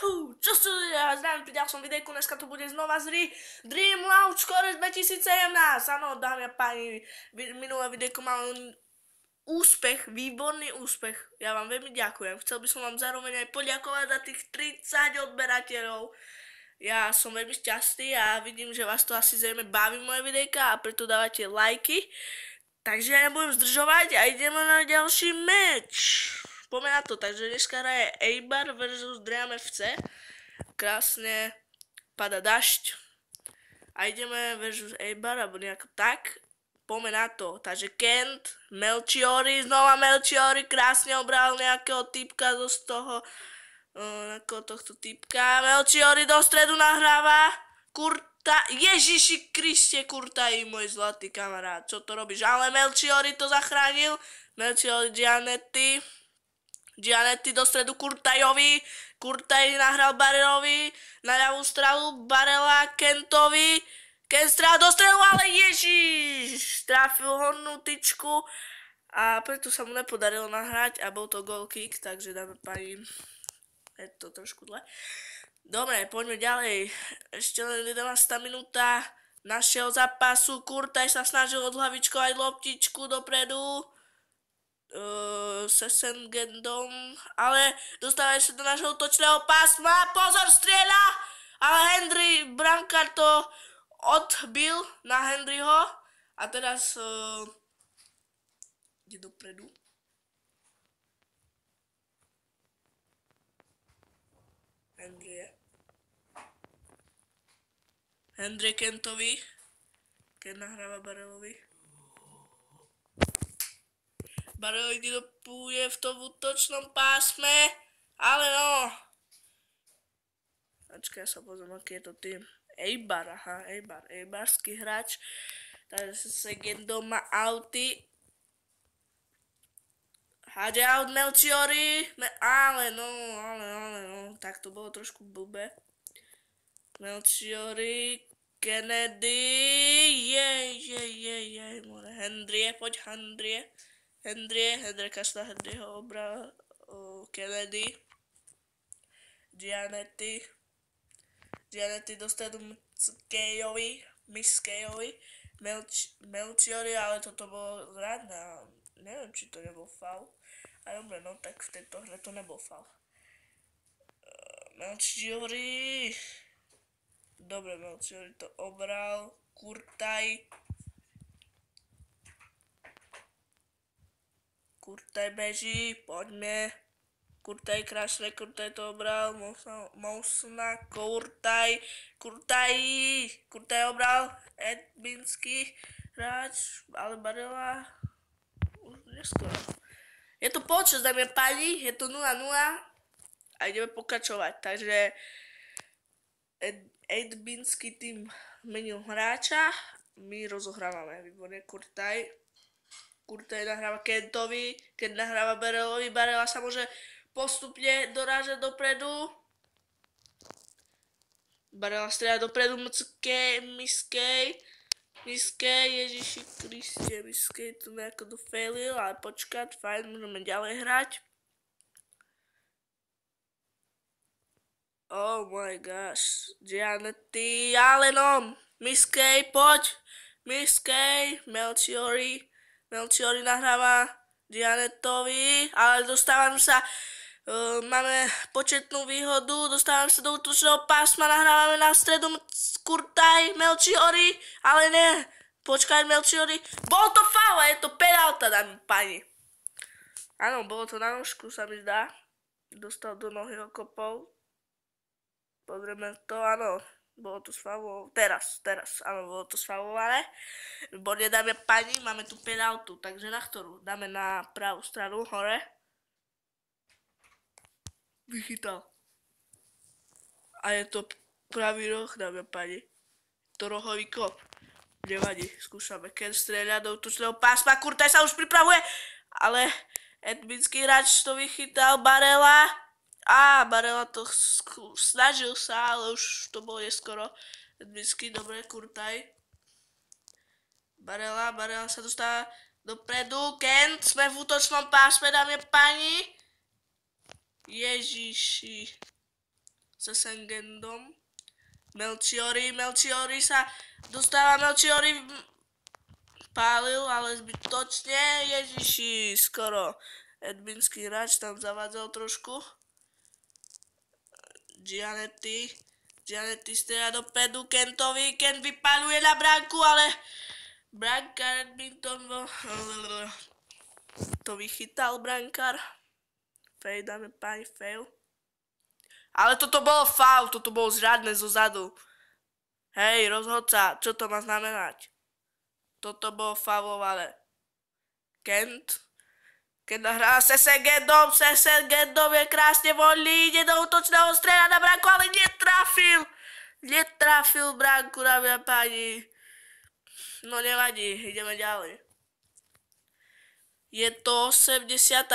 Juhu, čo sú ľudia, zdravím pri ďalšom videjku, dneska to bude znova z Dream Launch Core 2017. Áno, dámy a páni, minulé videjko malo úspech, výborný úspech. Ja vám veľmi ďakujem. Chcel by som vám zároveň aj poďakovať za tých 30 odberateľov. Ja som veľmi šťastný a vidím, že vás to asi zrejme baví moje videjka a preto dávate lajky. Takže ja nebudem zdržovať a ideme na ďalší meč. Poďme na to, takže dneska hraje Eibar versus Dream FC. Krásne pada dažď. A ideme versus Eibar, alebo nejako tak. Poďme na to, takže Kent, Melchiori, znova Melchiori, krásne obral nejakého typka z toho, nejakého tohto typka. Melchiori do stredu nahráva, Ježiši Kriste, Kurtaj, môj zlatý kamarát, čo to robíš? Ale Melchiori to zachránil, Melchiori Gianetti do stredu Kurtajovi, Kurtaj nahral Barelovi, na ľavú stranu Barela Kentovi, Kent strel do stredu, ale Ježiš, trafil hornú tyčku a preto sa mu nepodarilo nahrať a bol to goal kick, takže dáme pani, je to trošku zle. Dobre, poďme ďalej, ešte len 11. minúta našeho zápasu, Kurtaj sa snažil odhlavičkovať loptičku dopredu, Sesengendom, ale dostáva sa do nášho útočného pásma, pozor, strieľa, ale Henry, brankár to odbil na Henryho a teraz ide dopredu. Henry Kentovi, keď nahráva Barelovi. Barel ide dopuje v tom útočnom pásme, ale no. Počkaj, ja sa pozriem, aký je to tým. Eibar, aha, Eibarský hráč. Takže Segendo má auty. Hádže out Melchiori, ale no, tak to bolo trošku blbé. Melchiori, Kennedy, Hendrie, poď Hendrie kašla Henryho obral, Kennedy, Gianetti do stredu Miskejovi, Melchiori, ale toto bolo zradné, neviem, či to nebol faul. A dobre, no tak v tejto hre to nebol faul. Melchiori, dobre, Melchiori to obral, Kurtaj beží, poďme. Kurtaj krásne, Kurtaj to obral, Mousna, Kurtaj obral, Edbinský hráč, ale Barela už neskoro. Je to počas, dámy a páni, je to 0-0 a ideme pokračovať, takže Edbinský tým menil hráča, my rozohrávame, výborne, Kurtaj nahráva Kentovi, Kent nahráva Barelovi, Barela sa môže postupne dorážať dopredu. Barela strieľa dopredu, Miskej, Ježiši Kriste, Miskej tu nejako dofailil, ale počkať, fajn, môžeme ďalej hrať. Oh my gosh, Gianetti, ale no, Miskej, poď, Melchiori nahráva Gianettovi, ale dostávam sa, máme početnú výhodu, dostávam sa do útočného pásma, nahrávame na stredu Kurtaj, Melchiori, ale ne, počkaj Melchiori, bol to faul, je to penálta, dámy páni. Áno, bolo to na nožku, sa mi zdá, dostal do nohy okopov, pozrieme to, áno. Bolo to sfaulované, teraz, áno, bolo to sfaulované. Výborne, dáme pani, máme tu penáltu, takže na ktorú? Dáme na pravú stranu, hore. Vychytal. A je to pravý roh, dáme pani. To rohový kop. Nevadí, skúšame. Kent strieľa do útočného pásma, Kurtaj sa už pripravuje, ale Edbinský hráč to vychytal, Barela. Barela to snažil sa, ale už to bolo neskoro. Edbinský, dobre, Kurtaj. Barela sa dostáva dopredu. Kent, sme v útočnom pásme, dámy a páni. Ježiši. se Sengendom. Melchiori sa dostáva, Melchiori pálil, ale zbytočne, Ježiši, skoro Edbinský hráč tam zavádzal trošku. Gianetti strieľa dopredu Kentovi, Kent vypaľuje na bránku, ale brankár Edmonton to vychytal brankár. Fail, dáme páni, fail. Ale toto bolo faul, toto bolo zradné zo zadu. Hej, rozhodca, čo to má znamenať? Toto bolo faulované. Kent nahrá Sesegendom je krásne voľný, ide do útočného strela na bránku, ale netrafil bránku, dámy a páni. No nevadí, ideme ďalej. Je to 88.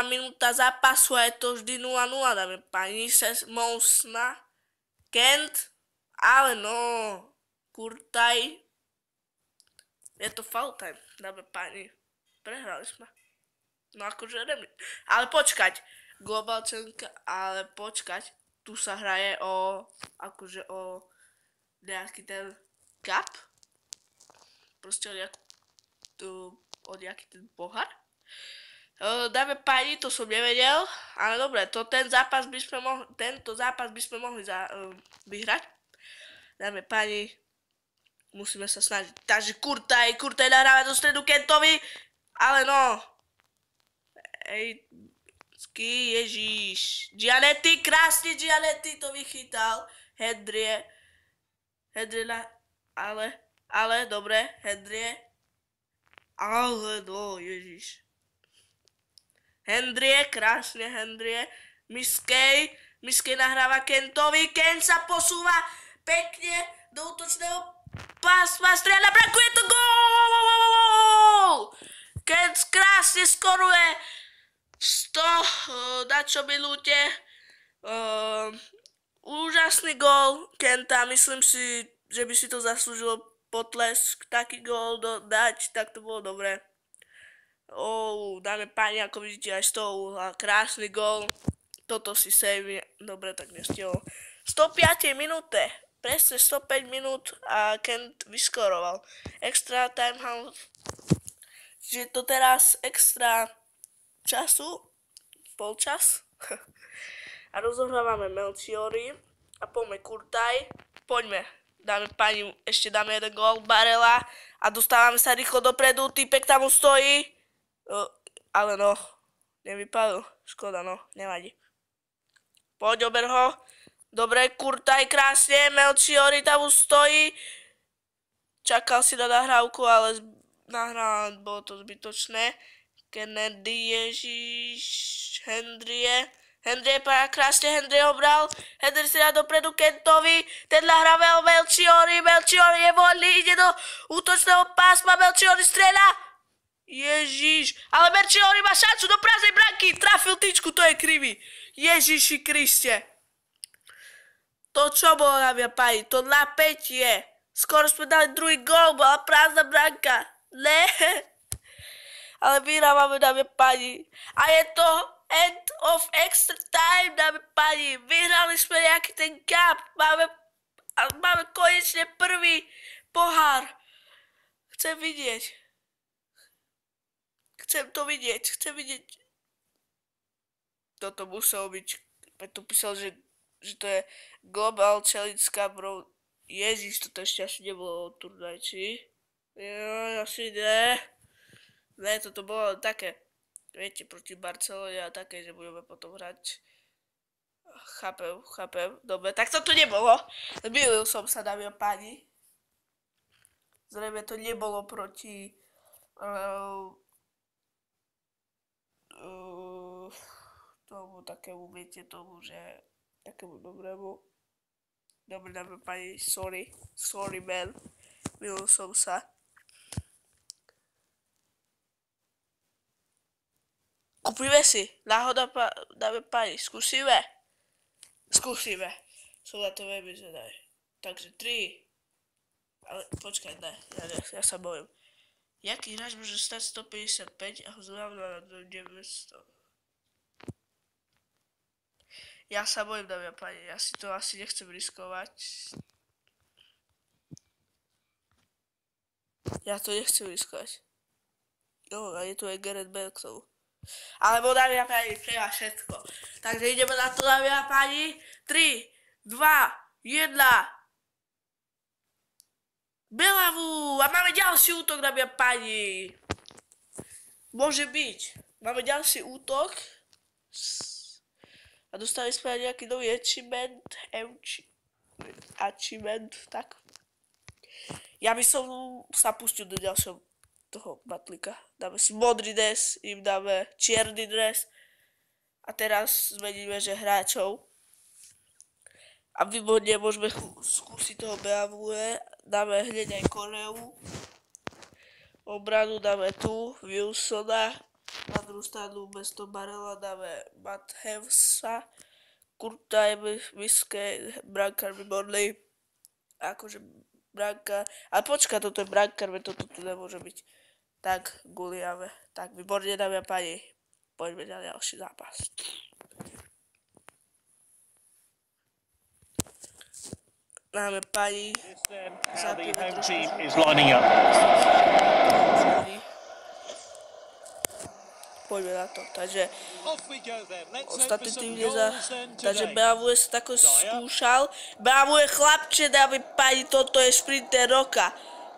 minúta zápasu a je to vždy 0-0, dáme pani Mousna, Kent, ale no, Kurtaj. Je to foul time, dáme pani. Prehrali sme. No akože remis. Ale počkať, Globalčenka, ale počkať, tu sa hraje o nejaký ten cup. Proste o nejaký ten pohár. Dáme páni, to som nevedel, ale dobre, tento zápas by sme mohli vyhrať. Dáme páni, musíme sa snažiť. Takže Kurtaj nahráva do stredu Kentovi, ale no. Ježiš. Gianetti, krásne Gianetti to vychytal. Hendrie, ale dobre, Hendrie. Ale no, Ježiš. Hendrie, krásne Hendrie. Miskej nahráva Kentovi. Kent sa posúva pekne do útočného pásma. Strieľa na bránku, je to gól! Kent krásne skoruje. 100 na čo minúte. Úžasný gól Kenta. Myslím si, že by si to zaslúžilo potlesk. Taký gól dať, tak to bolo dobré. Dáme páni, ako vidíte, aj z toho krásny gól. Toto si save. Dobre, tak nestihol. 105 minúte. Presne 105 minút a Kent vyskoroval. Extra time half. Čiže to teraz extra času. Polčas. A rozohrávame Melchiori. A poďme Kurtaj. Poďme. Dáme páni, ešte dáme jeden gól Barela. A dostávame sa rýchlo dopredu. Týpek tam už stojí. Ale no, nevypadol. Škoda, no, nevadí. Poď, ober ho. Dobre, Kurtaj krásne. Melchiori tam už stojí. Čakal si na nahrávku, ale bolo to zbytočné. Kennedy, Ježiš, Hendrie krásne, Hendrie ho bral. Hendrie si dá dopredu Kentovi. Ten nahráva Melchiori je voľný, ide do útočného pásma. Melchiori strieľa. Ježiš, ale Melchiori má šancu do prázdnej bránky, trafil tyčku, to je krivý. Ježiši Kriste. To čo bolo, dámy a páni, to napätie. Skoro sme dali druhý gól, bola prázdna bránka. Ne. Ale vyhrávame, dámy a páni. A je to end of extra time, dámy a páni. Vyhrali sme nejaký ten cup. Máme konečne prvý pohár. Chcem vidieť. Toto muselo byť. Tu písal, že to je Global Challenge Cup, bro. Ježiš, toto ešte asi nebolo o turnaj, či? Jo, asi ne. Ne, toto bolo také, viete, proti Barcelone a také, že budeme potom hrať. Chápem. Dobre, tak toto nebolo. Zmýlil som sa, dámy a páni. Zrejme to nebolo proti tomu takému, viete, tomu, že takému dobrému. Dobre, dáme pani, sorry man, milil som sa. Kúpime si, náhoda, dáme pani, skúsime. Som na to veľmi zvedavý. Takže 3. Ale počkaj, ne, ja sa bojím. Jaký hráč môže stať 155 a ho zrovna na 900? Ja sa bojím, dámy a páni, ja si to asi nechcem riskovať. Ja to nechcem riskovať. Jo, a je tu aj Gareth Bale k tomu. Alebo dámy a páni, treba všetko. Takže ideme na to, dámy a páni. 3, 2, 1. Belavu! A máme ďalší útok, dámy a páni. Môže byť. Máme ďalší útok. A dostali sme aj nejaký nový achievement, tak. Ja by som sa pustil do ďalšieho toho batlika. Dáme si modrý dres, im dáme čierny dres. A teraz zmeníme, že hráčov. A výborne môžeme skúsiť toho BMW. Dáme hneď aj Koreu. Obranu dáme tu, Wilsona. Na druhú stranu mesto Barela dáme Mathewsa, Kurta, Miske, brankár výborný. Akože brankár, ale počka, toto je brankár, toto tu nemôže byť. Tak, guliame. Tak, výborne, dámy a páni. Poďme na ďalší zápas. Dáme páni. Zapíme trošku. Poďme na to, takže ostatný tým takže BMW sa tako skúšal. BMW chlapče, dámy páni, toto je šprinter roka.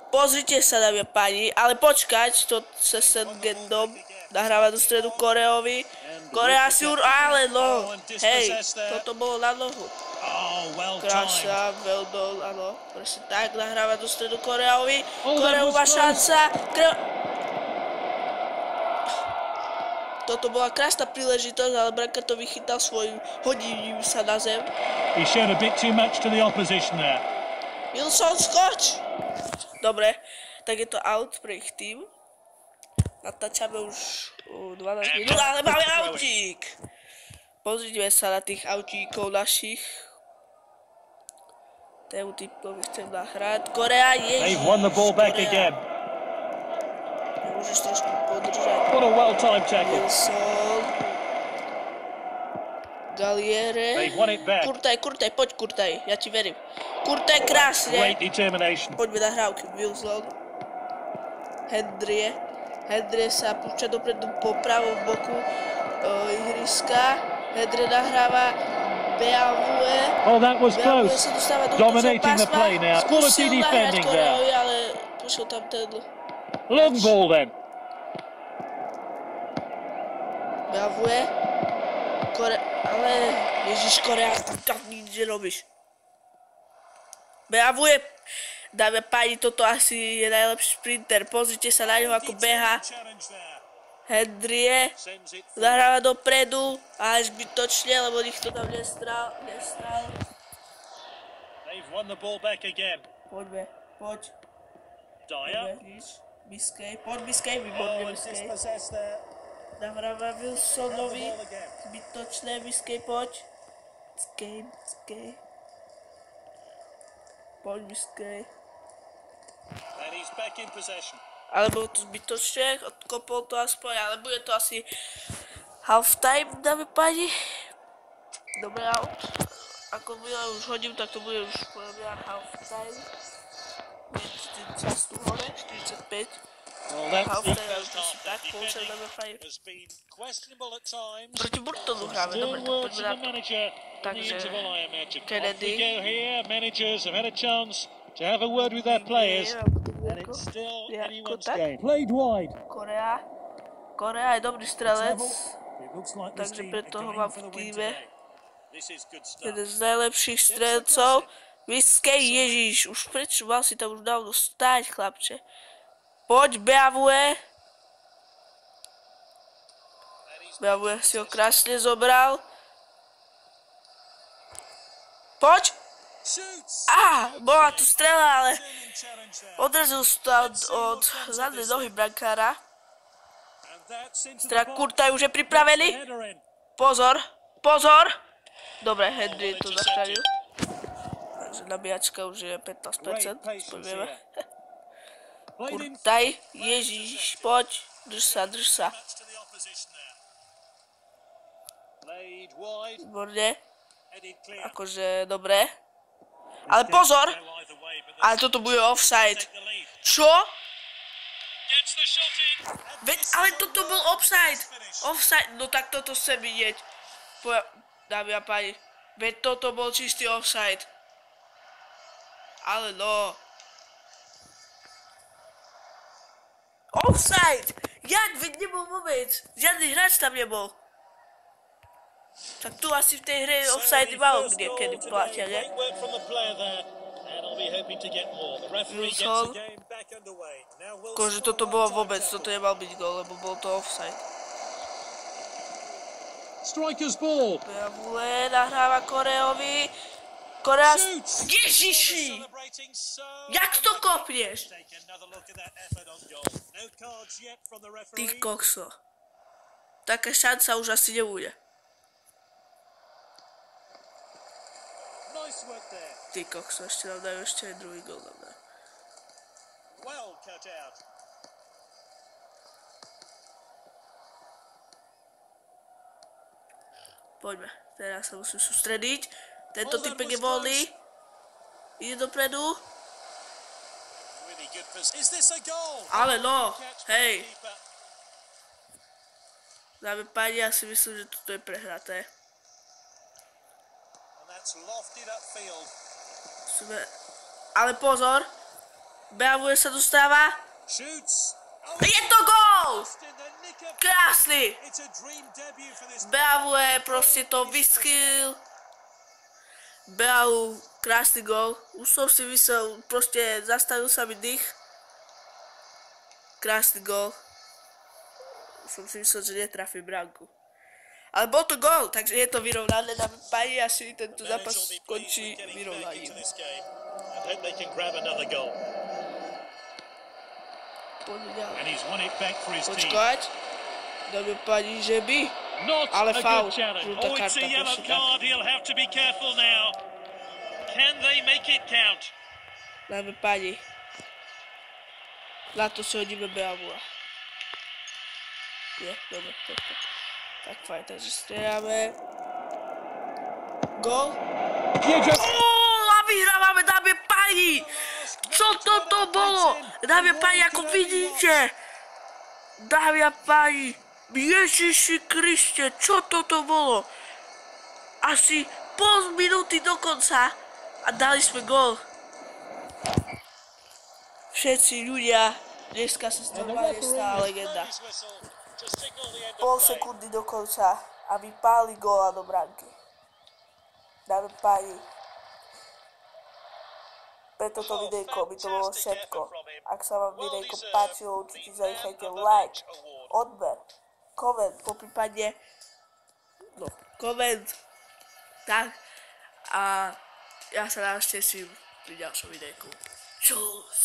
Pozrite sa, dámy páni, ale počkať, to sa Sengendom nahráva do stredu Koreovi. Korea si ale no, hej, toto bolo na nohu. Krása, Veldol, áno, presne tak, nahráva do stredu Koreovi. Koreová šanca, Toto bola krásna príležitosť, ale brankár to vychytal svojím hodením sa na zem. He showed a bit too much to the opposition there. Wilson, skoč! Dobre, tak je to out pre ich tým. Natáčame už 12 minút, ale máme autík! Pozrime sa na tých autíkov našich. Tému typovi chcem nahrať. Korea, ježiš! They've won the ball back again. Môžeš trošku podržať. What a well-timed tackle. Wilson. Galiere. They've won it back. Kurtaj, poď Kurtaj, ja ti verím. Kurtaj, krásne. Great determination. Poďme na hrávky. Wilson. Hendrie sa púšťa dopredu po pravom boku ihriska. Hendrie nahráva BMW. Oh, that was close. Sa dostáva do Dominating the play now. Quality Skúsil defending nahrať Koreovi, there. ale pošiel tam ten Long ball then. BMW. Ale ježiš, Korea, tak nič nerobíš. BMW. Dáme páni, toto asi je najlepší sprinter. Pozrite sa na ňo, ako beha. Hendrie zahráva dopredu, ale zbytočne, lebo nikto tam nestral. Poďme, poď. Biskej, poď Biskej, výborne Biskej. Nahráva Wilsonovi, zbytočné Biskej, poď. Biskej. Poď Biskej. Alebo to zbytočne, odkopol to aspoň, ale bude to asi half-time, dáme páni. Dobre, out. Ako už hodím, tak to bude už podľa mňa half-time. Bude čas tu hore, 45. Half-time, ale to si tak poučil, dáme páni. Proti Burtonu hráme, dobre, tak poďme na to. Takže Kennedy. To have a word with their players, and it's still anyone's game. Played wide. Korea je dobrý strelec, takže preto ho mám v týme. Jeden z najlepších strelcov. Biskej, ježiš, už prečo mal si tam už dávno stáť, chlapče. Poď, BMW. BMW si ho krásne zobral. Poď. Bola tu strela, ale odrazil sa od zadnej nohy brankára. Kurtaj už je pripravený. Pozor. Dobre, Hendrie to zachránil. Takže nabíjačka už je 15%. Poďme. Kurtaj, ježiš, poď. Drž sa. Výborne. Akože, dobre. Ale pozor! Ale toto bude offside. Čo? Ale toto bol offside. Offside, no tak toto chcem vidieť. Dámy a páni. Veď toto bol čistý offside. Ale no. Offside! Jak? Veď nebol vôbec. Žiadny hráč tam nebol. Tak tu asi v tej hre offside malo kedy platia, ne? Wilson. Akože toto bolo vôbec, toto nemal byť gól, lebo bol to offside. Striker's ball. Beavule nahráva Koreovi. Korea... Ježiši! Jak to kopneš? Ty kokso. Taká šanca už asi nebude. Ty kokso, ešte nám dajú ešte aj druhý gól. Poďme, teraz sa musím sústrediť. Tento typek je voľný. Ide dopredu. Ale no, hej. Dáme páni, ja si myslím, že toto je prehraté. Ale pozor. Beavule sa dostáva. Je to gól! Krásny! Beavule proste to vyschýl. Beavule, krásny gól. Už som si myslel, proste zastavil sa mi dých. Krásny gól. Som si myslel, že netrafím bránku. Ale bol to gól, takže je to vyrovnané. Dáme páni, asi tento zápas skončí vyrovnaním. Počkať. Dáme páni, že by. Ale faul. Žlutá karta, dáme páni. Na to si hodíme Beavula. Nie, dobre, toto. Tak fajn, takže strieľame. Gól. A vyhrávame, dámy a páni! Čo toto bolo? Dámy a páni, ako vidíte. Dámy a páni, Ježiši Kriste, čo toto bolo? Asi pol minúty do konca a dali sme gól. Všetci ľudia, dneska sa stala legenda. Pol sekundy do konca a vypáli góla do bránky. Dáme páni. Pre toto videjko by to bolo všetko. Ak sa vám videjko páčilo, určite zanechajte like, odber, koment, poprípadne, no, koment, tak. A ja sa na vás teším pri ďalšom videjku. Čus.